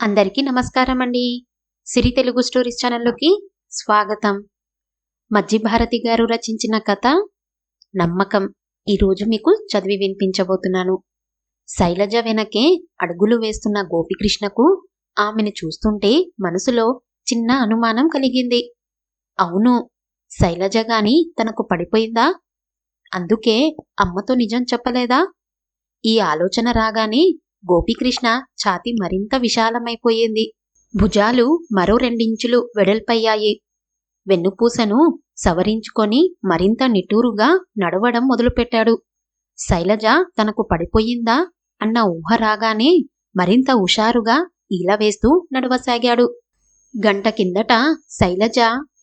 అందరికీ నమస్కారం అండి. సిరి తెలుగు స్టోరీస్ ఛానల్లోకి స్వాగతం. మజ్జి భారతి గారు రచించిన కథ నమ్మకం ఈరోజు మీకు చదివి వినిపించబోతున్నాను. శైలజ వెనకే అడుగులు వేస్తున్న గోపికృష్ణకు ఆమెను చూస్తుంటే మనసులో చిన్న అనుమానం కలిగింది. అవును, శైలజ గాని తనకు పడిపోయిందా? అందుకే అమ్మతో నిజం చెప్పలేదా? ఈ ఆలోచన రాగానే గోపికృష్ణ ఛాతీ మరింత విశాలమైపోయింది. భుజాలు మరో 2 ఇంచులు వెడల్పయ్యాయి. వెన్నుపూసను సవరించుకొని మరింత నిట్టూరుగా నడవడం మొదలుపెట్టాడు. శైలజ తనకు పడిపోయిందా అన్న ఊహ రాగానే మరింత హుషారుగా ఈలవేస్తూ నడవసాగాడు. గంట కిందట శైలజ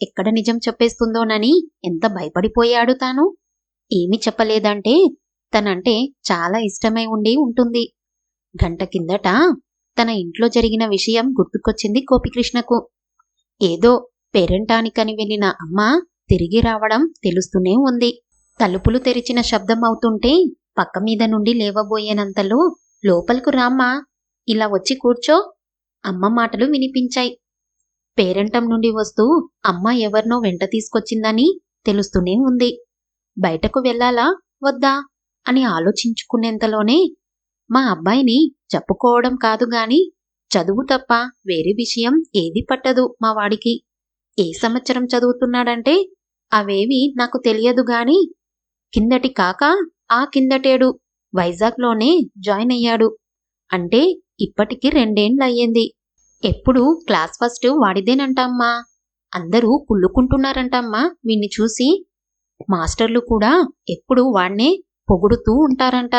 ఎక్కడ నిజం చెప్పేస్తుందోనని ఎంత భయపడిపోయాడు తాను. ఏమి చెప్పలేదంటే తనంటే చాలా ఇష్టమై ఉండి ఉంటుంది. గంట కిందట తన ఇంట్లో జరిగిన విషయం గుర్తుకొచ్చింది గోపికృష్ణకు. ఏదో పేరంటానికని వెళ్ళిన అమ్మ తిరిగి రావడం తెలుస్తూనే ఉంది. తలుపులు తెరిచిన శబ్దం అవుతుంటే పక్క మీద నుండి లేవబోయేనంతలో లోపలకు రామ్మా, ఇలా వచ్చి కూర్చో అమ్మ మాటలు వినిపించాయి. పేరంటం నుండి వస్తూ అమ్మ ఎవరినో వెంట తీసుకొచ్చిందని తెలుస్తూనే ఉంది. బయటకు వెళ్ళాలా వద్దా అని ఆలోచించుకునేంతలోనే మా అబ్బాయిని చెప్పుకోవడం కాదు గాని చదువు తప్ప వేరే విషయం ఏది పట్టదు మా వాడికి. ఏ సంవత్సరం చదువుతున్నాడంటే అవేవి నాకు తెలియదు గాని కిందటి కాక ఆ కిందటేడు వైజాగ్లోనే జాయిన్ అయ్యాడు. అంటే ఇప్పటికి 2 ఏండ్లయ్యింది. ఎప్పుడు క్లాస్ ఫస్ట్ వాడిదేనంటమ్మా. అందరూ కుళ్ళుకుంటున్నారంటమ్మా వీణ్ణి చూసి. మాస్టర్లు కూడా ఎప్పుడు వాణ్ణే పొగుడుతూ ఉంటారంట.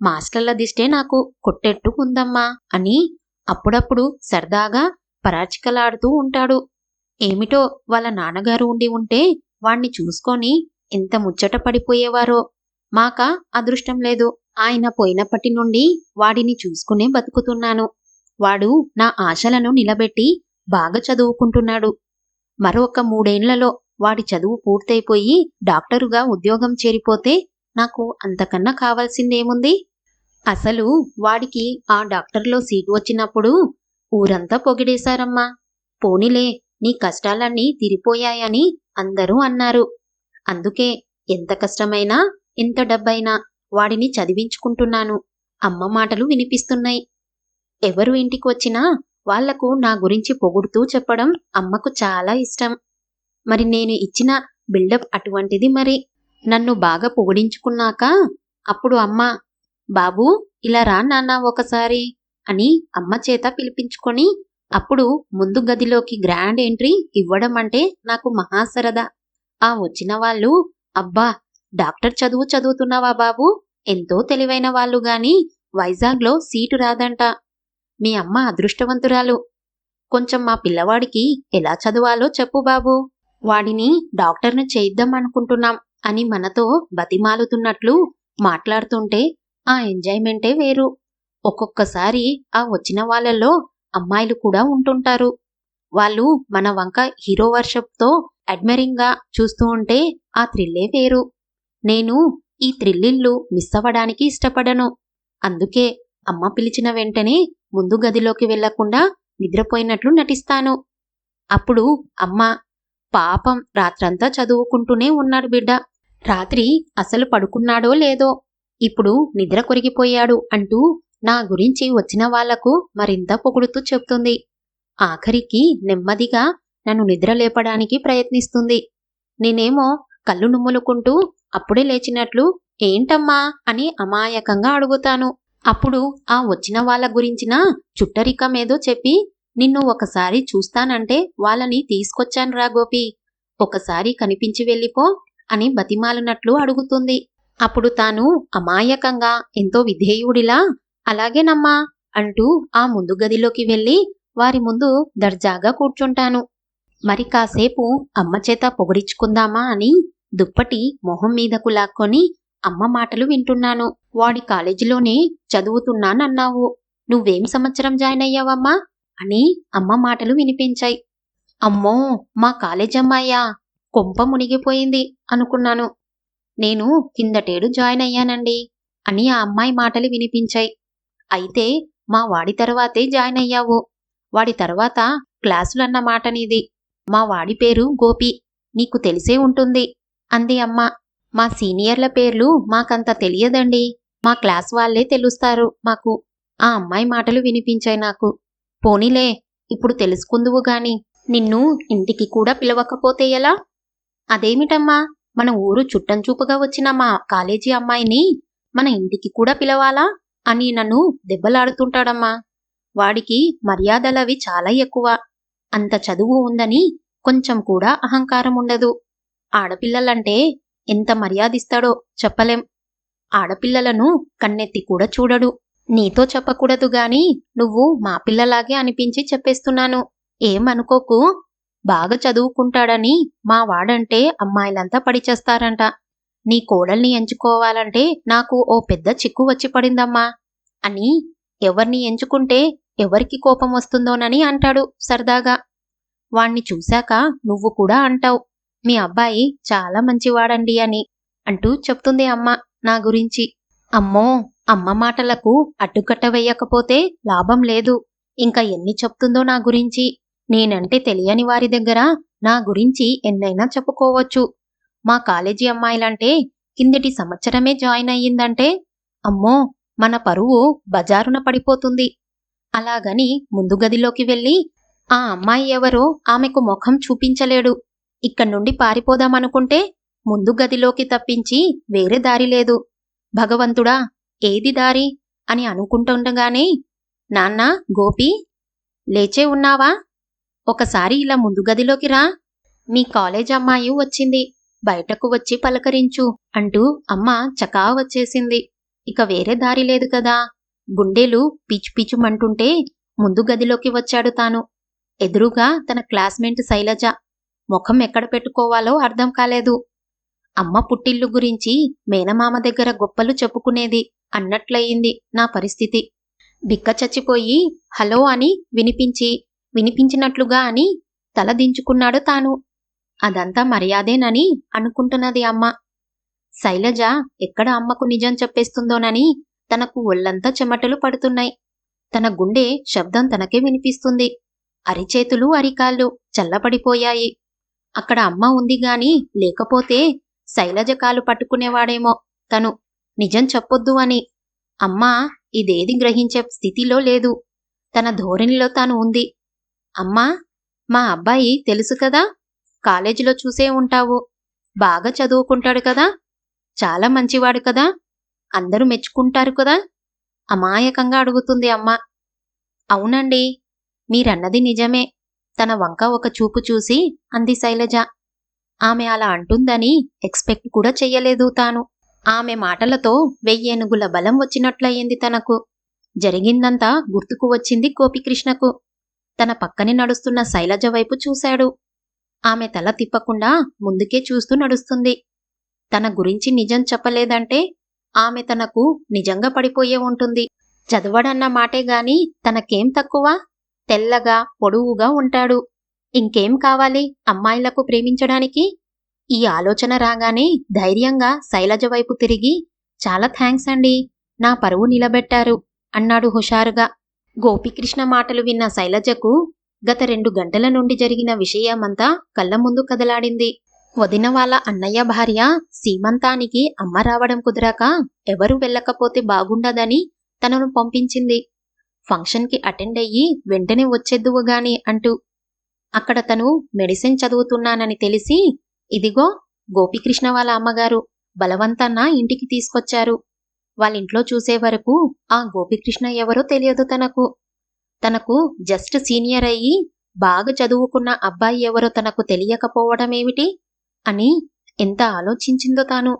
మాస్టర్ల దిష్టే నాకు కొట్టెట్టు ఉందమ్మా అని అప్పుడప్పుడు సరదాగా పరాచికలాడుతూ ఉంటాడు. ఏమిటో వాళ్ళ నాన్నగారు ఉండి ఉంటే వాణ్ణి చూసుకొని ఎంత ముచ్చట పడిపోయేవారో. మాక అదృష్టం లేదు. ఆయన పోయినప్పటి నుండి వాడిని చూసుకునే బతుకుతున్నాను. వాడు నా ఆశలను నిలబెట్టి బాగా చదువుకుంటున్నాడు. మరొక 3 ఏండ్లలో వాడి చదువు పూర్తయిపోయి డాక్టరుగా ఉద్యోగం చేరిపోతే నాకు అంతకన్నా కావాల్సిందేముంది? అసలు వాడికి ఆ డాక్టర్లో సీటు వచ్చినప్పుడు ఊరంతా పొగిడేశారమ్మా. పోనీలే, నీ కష్టాలన్నీ తీరిపోయాయని అందరూ అన్నారు. అందుకే ఎంత కష్టమైనా ఎంత డబ్బైనా వాడిని చదివించుకుంటున్నాను. అమ్మ మాటలు వినిపిస్తున్నాయి. ఎవరు ఇంటికి వచ్చినా వాళ్లకు నా గురించి పొగుడుతూ చెప్పడం అమ్మకు చాలా ఇష్టం. మరి నేను ఇచ్చిన బిల్డప్ అటువంటిది. మరి నన్ను బాగా పొగిడించుకున్నాక అప్పుడు అమ్మ, బాబూ ఇలా రా నాన్న ఒకసారి అని అమ్మ చేత పిలిపించుకొని అప్పుడు ముందు గదిలోకి గ్రాండ్ ఎంట్రీ ఇవ్వడం అంటే నాకు మహాసరదా. ఆ వచ్చిన వాళ్ళు, అబ్బా డాక్టర్ చదువు చదువుతున్నావా బాబు, ఎంతో తెలివైన వాళ్ళు గాని వైజాగ్లో సీటు రాదంట. మీ అమ్మ అదృష్టవంతురాలు. కొంచెం మా పిల్లవాడికి ఎలా చదవాలో చెప్పు బాబు, వాడిని డాక్టర్ను చేయిద్దాం అనుకుంటున్నాం అని మనతో బతిమాలుతున్నట్లు మాట్లాడుతుంటే ఆ ఎంజాయ్మెంటే వేరు. ఒక్కొక్కసారి ఆ వచ్చిన వాళ్ళలో అమ్మాయిలు కూడా ఉంటుంటారు. వాళ్ళు మన వంక హీరో వర్షప్తో అడ్మైరింగ్గా చూస్తూ ఉంటే ఆ థ్రిల్లే వేరు. నేను ఈ థ్రిల్లిళ్ళు మిస్ అవ్వడానికి ఇష్టపడను. అందుకే అమ్మ పిలిచిన వెంటనే ముందు గదిలోకి వెళ్లకుండా నిద్రపోయినట్లు నటిస్తాను. అప్పుడు అమ్మ, పాపం రాత్రంతా చదువుకుంటూనే ఉన్నాడు బిడ్డ. రాత్రి అసలు పడుకున్నాడో లేదో, ఇప్పుడు నిద్ర కొరిగిపోయాడు అంటూ నా గురించి వచ్చిన వాళ్లకు మరింత పొగుడుతూ చెప్తుంది. ఆఖరికి నెమ్మదిగా నన్ను నిద్ర లేపడానికి ప్రయత్నిస్తుంది. నేనేమో కళ్ళు నుమ్ములుకుంటూ అప్పుడే లేచినట్లు ఏంటమ్మా అని అమాయకంగా అడుగుతాను. అప్పుడు ఆ వచ్చిన వాళ్ళ గురించిన చుట్టరికమేదో చెప్పి, నిన్ను ఒకసారి చూస్తానంటే వాళ్ళని తీసుకొచ్చానురా గోపి, ఒకసారి కనిపించి వెళ్ళిపో అని బతిమాలినట్లు అడుగుతుంది. అప్పుడు తాను అమాయకంగా ఎంతో విధేయుడిలా అలాగేనమ్మా అంటూ ఆ ముందు గదిలోకి వెళ్ళి వారి ముందు దర్జాగా కూర్చుంటాను. మరి కాసేపు అమ్మ చేత పొగిడించుకుందామా అని దుప్పటి మొహం మీదకు లాక్కొని అమ్మ మాటలు వింటున్నాను. వాడి కాలేజీలోనే చదువుతున్నానన్నావు, నువ్వేం సంవత్సరం జాయిన్ అయ్యావమ్మా అని అమ్మ మాటలు వినిపించాయి. అమ్మో, మా కాలేజమ్మాయ్యా, కొంప మునిగిపోయింది అనుకున్నాను. నేను కిందటేడు జాయిన్ అయ్యానండి అని ఆ అమ్మాయి మాటలు వినిపించాయి. అయితే మా వాడి తర్వాతే జాయిన్ అయ్యావు. వాడి తర్వాత క్లాసులన్న మాట నీది. మా వాడి పేరు గోపి, నీకు తెలిసే ఉంటుంది అంది అమ్మ. మా సీనియర్ల పేర్లు మాకంత తెలియదండి, మా క్లాస్ వాళ్లే తెలుస్తారు మాకు. ఆ అమ్మాయి మాటలు వినిపించాయి నాకు. పోనీలే, ఇప్పుడు తెలుసుకుందువు గాని నిన్ను ఇంటికి కూడా పిలవకపోతే ఎలా? అదేమిటమ్మా, మన ఊరు చుట్టంచూపుగా వచ్చిన మా కాలేజీ అమ్మాయిని మన ఇంటికి కూడా పిలవాలా అని నన్ను దెబ్బలాడుతుంటాడమ్మా. వాడికి మర్యాదలవి చాలా ఎక్కువ. అంత చదువు ఉందని కొంచెం కూడా అహంకారం ఉండదు. ఆడపిల్లలంటే ఎంత మర్యాదిస్తాడో చెప్పలేం. ఆడపిల్లలను కన్నెత్తి కూడా చూడడు. నీతో చెప్పకూడదు గాని నువ్వు మా పిల్లలాగే అనిపించి చెప్పేస్తున్నాను, ఏమనుకోకు. బాగా చదువుకుంటాడని మా వాడంటే అమ్మాయిలంతా పడిచేస్తారంట. నీ కోడల్ని ఎంచుకోవాలంటే నాకు ఓ పెద్ద చిక్కు వచ్చి పడిందమ్మా అని ఎవర్ని ఎంచుకుంటే ఎవరికి కోపం వస్తుందోనని అంటాడు సరదాగా. వాణ్ణి చూశాక నువ్వు కూడా అంటావు, మీ అబ్బాయి చాలా మంచివాడండి అని అంటూ చెప్తుంది అమ్మ నా గురించి. అమ్మో, అమ్మ మాటలకు అడ్డుకట్ట వేయకపోతే లాభం లేదు. ఇంకా ఎన్ని చెప్తుందో నా గురించి. నేనంటే తెలియని వారి దగ్గర నా గురించి ఎన్నైనా చెప్పుకోవచ్చు. మా కాలేజీ అమ్మాయిలంటే కిందటి సంవత్సరమే జాయిన్ అయ్యిందంటే అమ్మో, మన పరువు బజారున పడిపోతుంది. అలాగని ముందు గదిలోకి వెళ్ళి ఆ అమ్మాయి ఎవరో ఆమెకు ముఖం చూపించలేడు. ఇక్కడ్నుండి పారిపోదామనుకుంటే ముందు గదిలోకి తప్పించి వేరే దారి లేదు. భగవంతుడా, ఏది దారి అని అనుకుంటుండగానే, నాన్నా గోపి, లేచే ఉన్నావా? ఒకసారి ఇలా ముందు గదిలోకి రా. మీ కాలేజ్ అమ్మాయి వచ్చింది, బయటకు వచ్చి పలకరించు అంటూ అమ్మ చకా వచ్చేసింది. ఇక వేరే దారి లేదు కదా. గుండెలు పిచుపిచుమంటుంటే ముందు గదిలోకి వచ్చాడు తాను. ఎదురుగా తన క్లాస్మేట్ శైలజ. ముఖం ఎక్కడ పెట్టుకోవాలో అర్థం కాలేదు. అమ్మ పుట్టిల్లు గురించి మేనమామ దగ్గర గొప్పలు చెప్పుకునేది అన్నట్లయింది నా పరిస్థితి. బిక్క చచ్చిపోయి హలో అని వినిపించినట్లుగా అని తల దించుకున్నాడు తాను. అదంతా మర్యాదేనని అనుకుంటున్నది అమ్మ. శైలజ ఎక్కడ అమ్మకు నిజం చెప్పేస్తుందోనని తనకు ఒళ్లంతా చెమటలు పడుతున్నాయి. తన గుండె శబ్దం తనకే వినిపిస్తుంది. అరిచేతులు అరికాళ్ళు చల్లబడిపోయాయి. అక్కడ అమ్మ ఉంది గాని లేకపోతే శైలజ కాలు పట్టుకునేవాడేమో తను నిజం చెప్పొద్దు అని. అమ్మా ఇదేది గ్రహించే స్థితిలో లేదు. తన ధోరణిలో తాను ఉంది. అమ్మా, మా అబ్బాయి తెలుసు కదా, కాలేజీలో చూసే ఉంటావు. బాగా చదువుకుంటాడు కదా, చాలా మంచివాడు కదా, అందరూ మెచ్చుకుంటారు కదా అమాయకంగా అడుగుతుంది అమ్మ. అవునండి, మీరన్నది నిజమే. తన వంక ఒక చూపు చూసి అంది శైలజ. ఆమె అలా అంటుందని ఎక్స్పెక్ట్ కూడా చెయ్యలేదు తాను. ఆమె మాటలతో 1000 ఏనుగుల బలం వచ్చినట్లయింది తనకు. జరిగిందంతా గుర్తుకు వచ్చింది గోపికృష్ణకు. తన పక్కనే నడుస్తున్న శైలజ వైపు చూశాడు. ఆమె తల తిప్పకుండా ముందుకే చూస్తూ నడుస్తుంది. తన గురించి నిజం చెప్పలేదంటే ఆమె తనకు నిజంగా పడిపోయే ఉంటుంది. చదవడన్న మాటే గాని తనకేం తక్కువ? తెల్లగా పొడువుగా ఉంటాడు. ఇంకేం కావాలి అమ్మాయిలకు ప్రేమించడానికి? ఈ ఆలోచన రాగానే ధైర్యంగా శైలజ వైపు తిరిగి, చాలా థ్యాంక్స్ అండి, నా పరువు నిలబెట్టారు అన్నాడు హుషారుగా. గోపికృష్ణ మాటలు విన్న శైలజకు గత 2 గంటల నుండి జరిగిన విషయమంతా కళ్ళ ముందు కదలాడింది. వదిన వాళ్ళ అన్నయ్య భార్య సీమంతానికి అమ్మ రావడం కుదరక ఎవరూ వెళ్ళకపోతే బాగుండదని తనను పంపించింది. ఫంక్షన్కి అటెండ్ అయ్యి వెంటనే వచ్చేద్దువుగాని అంటూ. అక్కడ తను మెడిసిన్ చదువుతున్నానని తెలిసి, ఇదిగో గోపికృష్ణ వాళ్ళ అమ్మగారు బలవంతాన్న ఇంటికి తీసుకొచ్చారు. వాళ్ళింట్లో చూసే వరకు ఆ గోపికృష్ణ ఎవరో తెలియదు తనకు. తనకు జస్ట్ సీనియర్ అయ్యి బాగా చదువుకున్న అబ్బాయి ఎవరో తనకు తెలియకపోవడమేమిటి అని ఎంత ఆలోచించిందో తాను.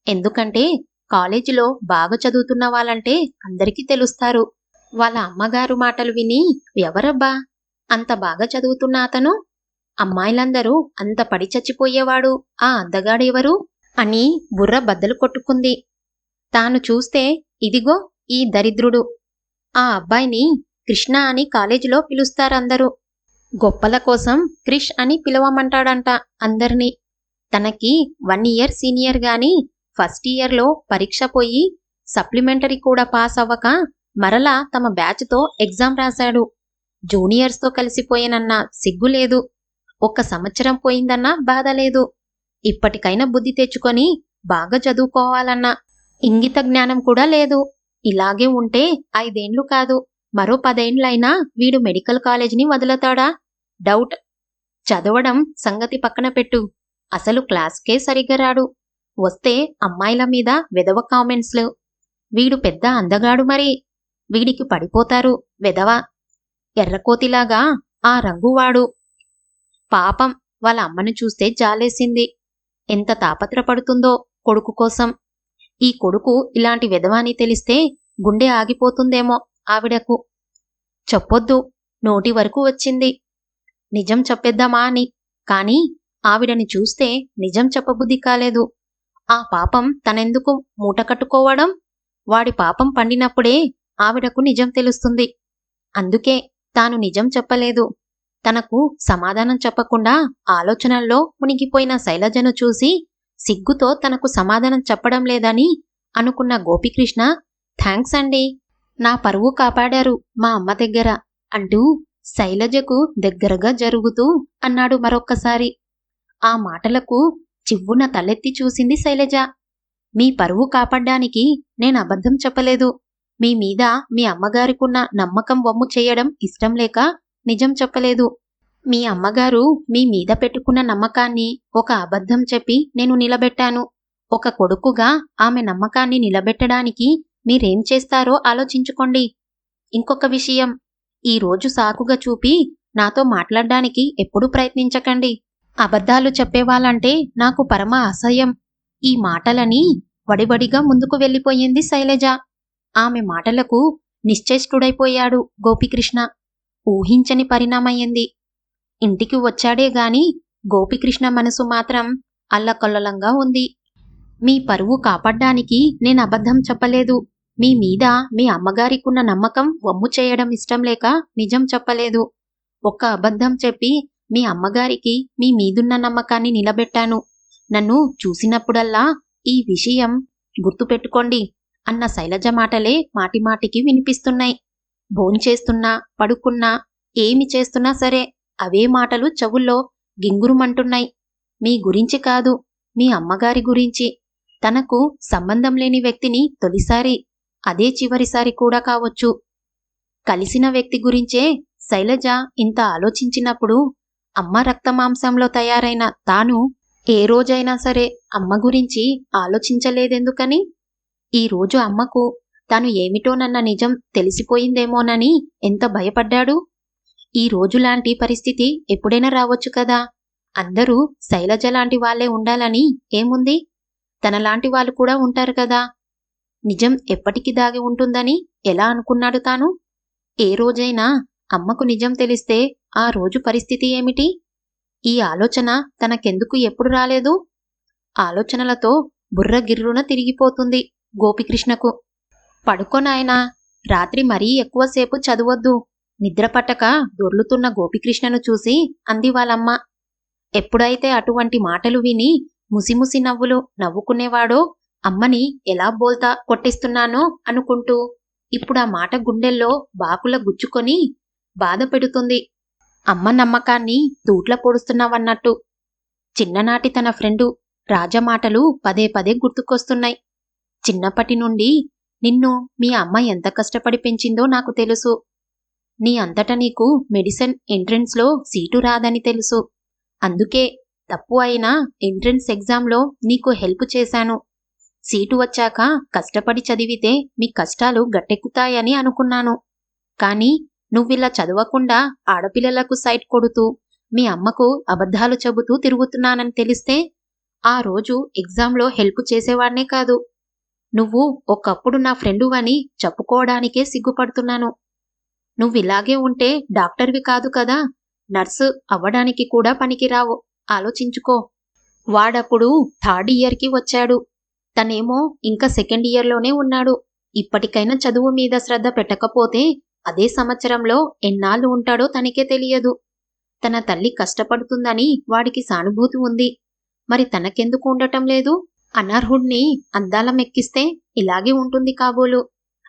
ఎందుకంటే కాలేజీలో బాగా చదువుతున్న వాళ్ళంటే అందరికీ తెలుస్తారు. వాళ్ళ అమ్మగారు మాటలు విని, ఎవరబ్బా అంత బాగా చదువుతున్న అతను, అమ్మాయిలందరూ అంత పడి చచ్చిపోయేవాడు ఆ అందగాడెవరు అని బుర్ర బద్దలు కొట్టుకుంది. తాను చూస్తే ఇదిగో ఈ దరిద్రుడు. ఆ అబ్బాయిని కృష్ణ అని కాలేజీలో పిలుస్తారందరూ. గొప్పల కోసం క్రిష్ అని పిలవమంటాడంట అందర్నీ. తనకి 1 ఇయర్ సీనియర్ గాని ఫస్ట్ ఇయర్లో పరీక్ష పోయి సప్లిమెంటరీ కూడా పాస్ అవ్వక మరలా తమ బ్యాచ్తో ఎగ్జామ్ రాశాడు. జూనియర్స్తో కలిసిపోయానన్న సిగ్గు లేదు. 1 సంవత్సరం పోయిందన్న బాధ లేదు. ఇప్పటికైనా బుద్ధి తెచ్చుకొని బాగా చదువుకోవాలన్న ఇంగిత జ్ఞానం కూడా లేదు. ఇలాగే ఉంటే 5 ఏళ్లు కాదు, మరో 10 ఏండ్లైనా వీడు మెడికల్ కాలేజీని వదులుతాడా? డౌట్. చదవడం సంగతి పక్కన పెట్టు, అసలు క్లాస్కే సరిగ్గా రాడు. వస్తే అమ్మాయిల మీద వెధవ కామెంట్స్లు. వీడు పెద్ద అందగాడు మరి, వీడికి పడిపోతారు వెధవ. ఎర్రకోతిలాగా ఆ రంగువాడు. పాపం వాళ్ళ అమ్మను చూస్తే జాలేసింది. ఎంత తాపత్రపడుతుందో కొడుకు కోసం. ఈ కొడుకు ఇలాంటి వెధవ అని తెలిస్తే గుండె ఆగిపోతుందేమో ఆవిడకు. చెప్పొద్దు, నోటి వరకు వచ్చింది. నిజం చెప్పేద్దామా అని. కాని ఆవిడని చూస్తే నిజం చెప్పబుద్ధి కాలేదు. ఆ పాపం తనెందుకు మూట కట్టుకోవడం? వాడి పాపం పండినప్పుడే ఆవిడకు నిజం తెలుస్తుంది. అందుకే తాను నిజం చెప్పలేదు. తనకు సమాధానం చెప్పకుండా ఆలోచనల్లో మునిగిపోయిన శైలజను చూసి సిగ్గుతో తనకు సమాధానం చెప్పడం లేదని అనుకున్న గోపీకృష్ణ, థ్యాంక్స్ అండి, నా పరువు కాపాడారు మా అమ్మ దగ్గర అంటూ శైలజకు దగ్గరగా జరుగుతూ అన్నాడు మరొక్కసారి. ఆ మాటలకు చివ్వున తలెత్తి చూసింది శైలజ. మీ పరువు కాపాడ్డానికి నేను అబద్ధం చెప్పలేదు. మీ మీద మీ అమ్మగారికున్న నమ్మకం వమ్ము చేయడం ఇష్టం లేక నిజం చెప్పలేదు. మీ అమ్మగారు మీ మీద పెట్టుకున్న నమ్మకాన్ని ఒక అబద్ధం చెప్పి నేను నిలబెట్టాను. ఒక కొడుకుగా ఆమె నమ్మకాన్ని నిలబెట్టడానికి మీరేం చేస్తారో ఆలోచించుకోండి. ఇంకొక విషయం, ఈ రోజు సాకుగా చూపి నాతో మాట్లాడ్డానికి ఎప్పుడూ ప్రయత్నించకండి. అబద్ధాలు చెప్పేవాళ్ళంటే నాకు పరమ అసహ్యం. ఈ మాటలని వడివడిగా ముందుకు వెళ్ళిపోయింది శైలజ. ఆమె మాటలకు నిశ్చేష్టుడైపోయాడు గోపీకృష్ణ. ఊహించని పరిణామయ్యింది. ఇంటికి వచ్చాడే గాని గోపీకృష్ణ మనసు మాత్రం అల్లకల్లోలంగా ఉంది. మీ పరువు కాపాడ్డానికి నేను అబద్ధం చెప్పలేదు. మీ మీద మీ అమ్మగారికున్న నమ్మకం వమ్ము చేయడం ఇష్టం లేక నిజం చెప్పలేదు. ఒక్క అబద్ధం చెప్పి మీ అమ్మగారికి మీ మీదున్న నమ్మకాన్ని నిలబెట్టాను. నన్ను చూసినప్పుడల్లా ఈ విషయం గుర్తుపెట్టుకోండి అన్న శైలజ మాటలే మాటిమాటికి వినిపిస్తున్నాయి. భోంచేస్తున్నా, పడుకున్నా, ఏమి చేస్తున్నా సరే అవే మాటలు చెవుల్లో గింగురుమంటున్నాయి. మీ గురించి కాదు, మీ అమ్మగారి గురించి. తనకు సంబంధం లేని వ్యక్తిని తొలిసారి, అదే చివరిసారి కూడా కావచ్చు, కలిసిన వ్యక్తి గురించే శైలజ ఇంత ఆలోచించినప్పుడు అమ్మ రక్తమాంసంలో తయారైన తాను ఏ రోజైనా సరే అమ్మ గురించి ఆలోచించలేదెందుకని? ఈ రోజు అమ్మకు తాను ఏమిటోనన్న నిజం తెలిసిపోయిందేమోనని ఎంత భయపడ్డాడు. ఈ రోజులాంటి పరిస్థితి ఎప్పుడైనా రావచ్చు కదా. అందరూ శైలజ లాంటి వాళ్లే ఉండాలని ఏముంది? తనలాంటి వాళ్ళు కూడా ఉంటారు కదా. నిజం ఎప్పటికి దాగి ఉంటుందని ఎలా అనుకున్నాడు తాను? ఏ రోజైనా అమ్మకు నిజం తెలిస్తే ఆ రోజు పరిస్థితి ఏమిటి? ఈ ఆలోచన తనకెందుకు ఎప్పుడు రాలేదు? ఆలోచనలతో బుర్ర గిర్రున తిరిగిపోతుంది గోపీకృష్ణకు. పడుకోనాయనా, రాత్రి మరీ ఎక్కువసేపు చదవొద్దు. నిద్రపట్టక దొర్లుతున్న గోపీకృష్ణను చూసి అంది వాళ్ళమ్మ. ఎప్పుడైతే అటువంటి మాటలు విని ముసిముసి నవ్వులు నవ్వుకునేవాడో అమ్మని ఎలా బోల్తా కొట్టిస్తున్నానో అనుకుంటూ ఇప్పుడు ఆ మాట గుండెల్లో బాకుల గుచ్చుకొని బాధ పెడుతుంది. అమ్మ నమ్మకాన్ని తూట్ల పొడుస్తున్నావన్నట్టు. చిన్ననాటి తన ఫ్రెండు రాజ మాటలు పదే పదే గుర్తుకొస్తున్నాయి. చిన్నప్పటి నుండి నిన్ను మీ అమ్మ ఎంత కష్టపడి పెంచిందో నాకు తెలుసు. నీ అంతట నీకు మెడిసిన్ ఎంట్రన్స్లో సీటు రాదని తెలుసు. అందుకే తప్పు అయినా ఎంట్రన్స్ ఎగ్జామ్లో నీకు హెల్ప్ చేశాను. సీటు వచ్చాక కష్టపడి చదివితే మీ కష్టాలు గట్టెక్కుతాయని అనుకున్నాను. కానీ నువ్విలా చదవకుండా ఆడపిల్లలకు సైట్ కొడుతూ మీ అమ్మకు అబద్ధాలు చెబుతూ తిరుగుతున్నానని తెలిస్తే ఆ రోజు ఎగ్జామ్లో హెల్ప్ చేసేవాడ్నే కాదు. నువ్వు ఒకప్పుడు నా ఫ్రెండు అని చెప్పుకోవడానికే సిగ్గుపడుతున్నాను. నువ్విలాగే ఉంటే డాక్టర్వి కాదు కదా, నర్సు అవ్వడానికి కూడా పనికిరావు. ఆలోచించుకో. వాడప్పుడు 3rd ఇయర్కి వచ్చాడు. తనేమో ఇంకా 2nd ఇయర్లోనే ఉన్నాడు. ఇప్పటికైనా చదువు మీద శ్రద్ధ పెట్టకపోతే అదే సంవత్సరంలో ఎన్నాళ్ళు ఉంటాడో తనకే తెలియదు. తన తల్లి కష్టపడుతుందని వాడికి సానుభూతి ఉంది. మరి తనకెందుకు ఉండటం లేదు? అనర్హుణ్ణి అందాల మెక్కిస్తే ఇలాగే ఉంటుంది కాబోలు.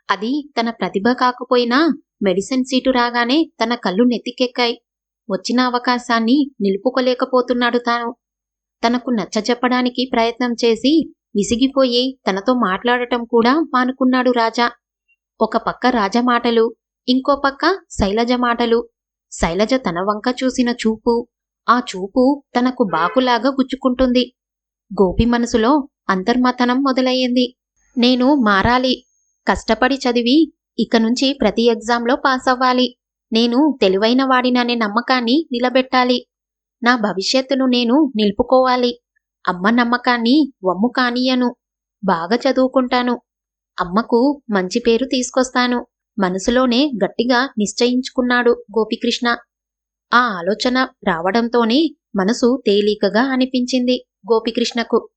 అది తన ప్రతిభ కాకపోయినా మెడిసిన్ సీటు రాగానే తన కళ్ళు నెత్తికెక్కాయి. వచ్చిన అవకాశాన్ని నిలుపుకోలేకపోతున్నాడు తాను. తనకు నచ్చజెప్పడానికి ప్రయత్నం చేసి విసిగిపోయి తనతో మాట్లాడటం కూడా మానుకున్నాడు రాజా. ఒక పక్క రాజా మాటలు, ఇంకో పక్క శైలజ మాటలు. శైలజ తన వంక చూసిన చూపు, ఆ చూపు తనకు బాకులాగా గుచ్చుకుంటుంది. గోపి మనసులో అంతర్మథనం మొదలయ్యింది. నేను మారాలి, కష్టపడి చదివి ఇక నుంచి ప్రతి ఎగ్జామ్లో పాస్ అవ్వాలి. నేను తెలివైన వాడిననే నమ్మకాన్ని నిలబెట్టాలి. నా భవిష్యత్తును నేను నిలుపుకోవాలి. అమ్మ నమ్మకాన్ని వమ్ము కానీయను. బాగా చదువుకుంటాను. అమ్మకు మంచి పేరు తీసుకొస్తాను. మనసులోనే గట్టిగా నిశ్చయించుకున్నాడు గోపికృష్ణ. ఆ ఆలోచన రావడంతోనే మనసు తేలికగా అనిపించింది గోపికృష్ణకు.